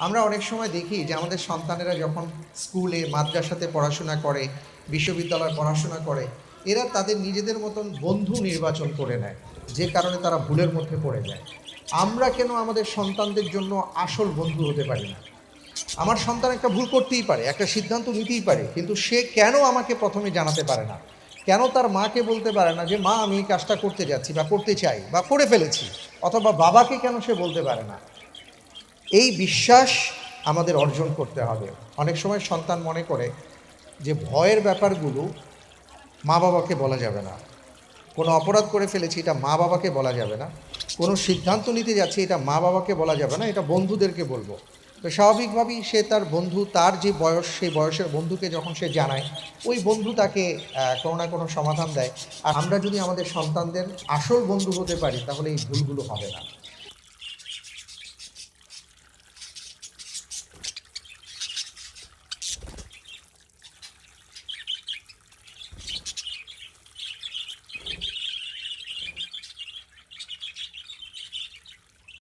আমরা অনেক সময় দেখি যে আমাদের সন্তানেরা যখন স্কুলে মাদ্রাসাতে পড়াশোনা করে, বিশ্ববিদ্যালয়ে পড়াশোনা করে, এরা তাদের নিজেদের মতন বন্ধু নির্বাচন করে নেয়, যে কারণে তারা ভুলের মধ্যে পড়ে যায়। আমরা কেন আমাদের সন্তানদের জন্য আসল বন্ধু হতে পারি না? আমার সন্তান একটা ভুল করতেই পারে, একটা সিদ্ধান্ত নিতেই পারে, কিন্তু সে কেন আমাকে প্রথমে জানাতে পারে না? কেন তার মাকে বলতে পারে না যে মা আমি এই কাজটা করতে যাচ্ছি বা করতে চাই বা করে ফেলেছি? অথবা বাবাকে কেন সে বলতে পারে না? এই বিশ্বাস আমাদের অর্জন করতে হবে। অনেক সময় সন্তান মনে করে যে ভয়ের ব্যাপারগুলো মা বাবাকে বলা যাবে না, কোনো অপরাধ করে ফেলেছি এটা মা বাবাকে বলা যাবে না, কোনো সিদ্ধান্ত নিতে যাচ্ছি এটা মা বাবাকে বলা যাবে না, এটা বন্ধুদেরকে বলবো। তো স্বাভাবিকভাবেই সে তার বন্ধু, তার যে বয়স সেই বয়সের বন্ধুকে যখন সে জানায়, ওই বন্ধু তাকে কোনো না কোনো সমাধান দেয়। আর আমরা যদি আমাদের সন্তানদের আসল বন্ধু হতে পারি তাহলে এই ভুলগুলো হবে না।